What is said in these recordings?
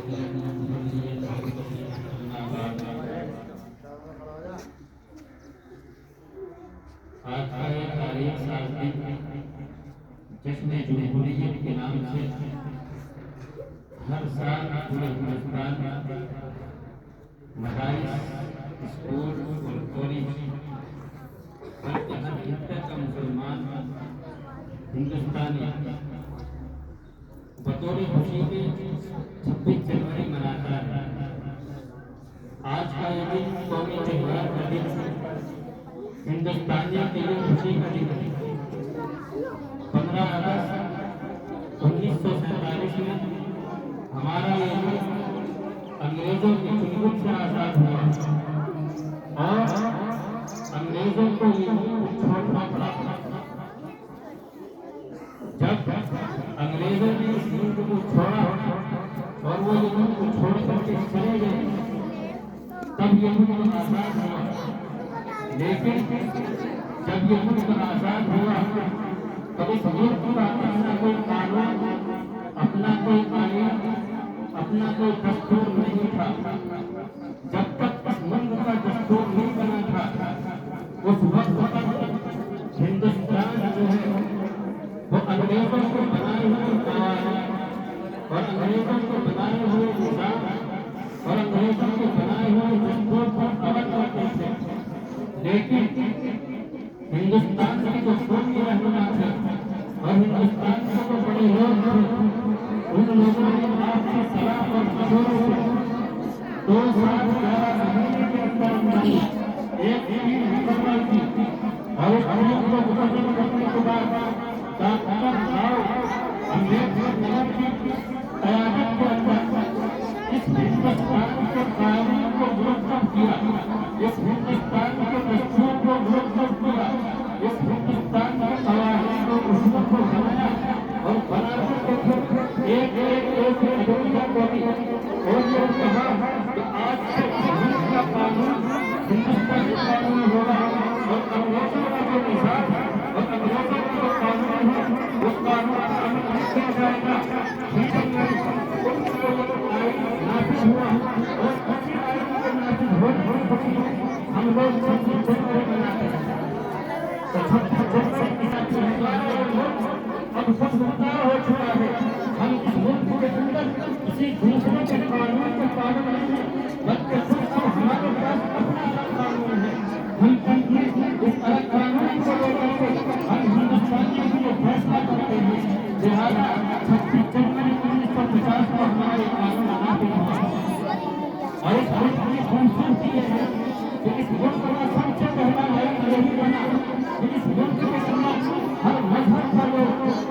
आज का ये तारीख जश्न जमहूरियत के नाम से हर साल पूरे हिंदुस्तान में मदारिस, स्कूल और कॉलेज बल्कि हर हिस्से का मुसलमान हिंदुस्तानी बतौर खुशी के 26 जनवरी मनाता है। आज का ये दिन कौमी त्योहार का दिन हिंदुस्तानियों के लिए खुशी का दिन है। 15 अगस्त 1947 में हमारा ये मुल्क अंग्रेजों की चुंगल से आजाद हुआ और अंग्रेजों को ये मुल्क छोड़ना पड़ा। जब अंग्रेजों ने इस मुल्क को छोड़ा और वो ये मुल्क छोड़ करके चले गए, तब ये मुल्क आजाद हुआ। लेकिन जब ये मुल्क आजाद हुआ तब इस मुल्क का अपना कोई कानून, अपना कोई आईन, अपना कोई दस्तूर नहीं था। जब तक इस मुल्क का दस्तूर नहीं बना था, उस वक्त तक हिंदुस्तान जो है वो अंग्रेजों को बनाए हुए कानून और अंग्रेजों को बनाए हुए निजाम और अंग्रेजों को बनाए हुए दस्तूर पर अमल करते थे। लेकिन हिंदुस्तान की जो कौमी रहनुमा थे और हिंदुस्तान के जो बड़े लोग थे, उन लोगों ने आपकी सलाह और मशवरे से 2 साल 11 महीने के अंदर एक टीम मुकम्मल की और उस टीम को मुकम्मल करने के बाद अंग्रेज नगर की कयादत के अंदर इस हिंदुस्तान के कानून को मुरक्कब किया, इस हिंदुस्तान के दस्तूर को मुरक्कब किया, इस हिंदुस्तान के कवानीन को उसूल को बनाया और बनाकर के एक दुनिया को भी और ये कहा कि आज से हिंद का कानून हिंदुस्तानी कानून होगा और अंग्रेजों का जो निजाम और अंग्रेजों का जो कानून है उस कानून का अमल नहीं किया जाएगा। नाफिज हुआ और उसी आयन को नाफिज होने खुशी हम लोग 26 जनवरी मनाते हैं। तो 26 जनवरी की अब सब मुद्दा हो चुका है। हम इस मुल्क के अंदर किसी दूसरे के कानून के पालन नहीं, बल्कि खुद अब हमारे पास अपना कानून है। हम इस अलग कानून को लेकर के हम हिंदुस्तानियों के लिए फैसला करते हैं। लिहाजा 26 जनवरी 1950 को हमारे कानून नाफिज हुआ और इस मुल्क की खूबसूरती ये है कि इस मुल्क का सबसे पहला लाइन यही बना कि इस मुल्क के अंदर हर मजहब का लोग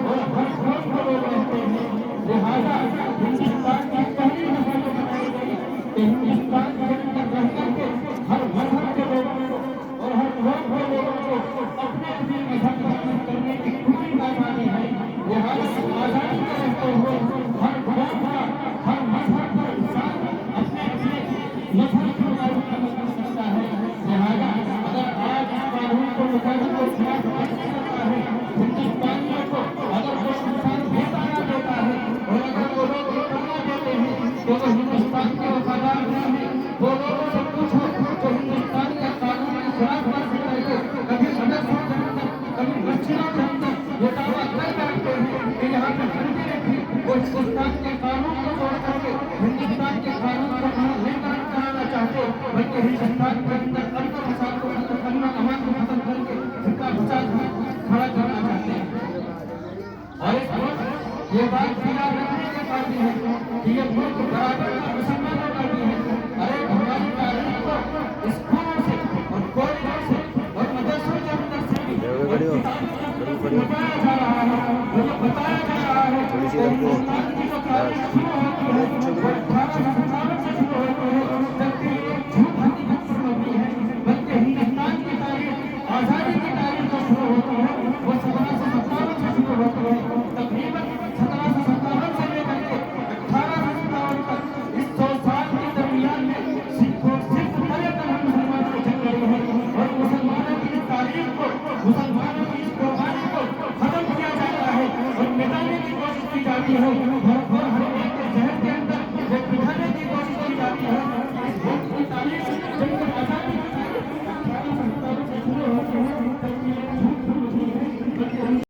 और हर कौम के लोग रहते हैं। लिहाजा हिंदुस्तान की पहली नस्ल बनाई गई कि हिंदुस्तान के अंदर रह करके हर मजहब के लोगों को और हर कौम के लोगों को अपने अपने मजहब का करने की पूरी आज़ादी है। लिहाजा आज़ादी में रहते हुए हर कौम का हर मजहब का इंसान अपने अपने मजहब के मुताबिक अमल कर सकता है। लिहाजा अगर आज इस कानून को निकालने को खिलाफ करता है, हिंदुस्तानियों को अगर वो इंसान बेताना देता है और अगर वो लोग बेताना देते हैं तो वो हिंदुस्तान के वफादार नहीं है। वो लोगों से पूछो तो हिंदुस्तान का कानून के खिलाफ वर्जी करके कभी मदरसों के अंदर, कभी मस्जिदों के अंदर ये दावा कर बैठते हैं कि यहाँ पे मंदिरें थी, वो हिंदुस्तान के कानून को तोड़ करके हिंदुस्तान के कानून को अमल नहीं कराना चाहते, बल्कि हिंदुस्तान के अंदर अमन फसाद को खत्म करना, अमन को खत्म करके फिरका फसाद खड़ा करना चाहते हैं। और इस मुल्क ये बात बिना रखने के पाती है कि ये मुल्क बराबर का मुसलमानों का भी है। अरे हमारी तारीख को स्कूलों से और कॉलेजों से और मदरसों के अंदर से भी बताया जा रहा है, मुझे बताया जा रहा है कि हिंदुस्तान की जो तारीख शुरू होती है वो 1857 से शुरू होती है, जबकि ये झूठ हकीकत शुरू होती है। बल्कि हिंदुस्तान की तारीख, आज़ादी की तारीख जो शुरू होती है वो 1757 से शुरू होती है। तकरीबन 1757 से लेकर के 1857 तक इस 2 साल के दरमियान में सिर्फ पर्यटन हम मुसलमानों की चल रही है और मुसलमानों की इस तारीख को, मुसलमानों की इस कुर्बानी को खत्म किया जाता है और मिटाने की कोशिश की जाती है। हर एक हम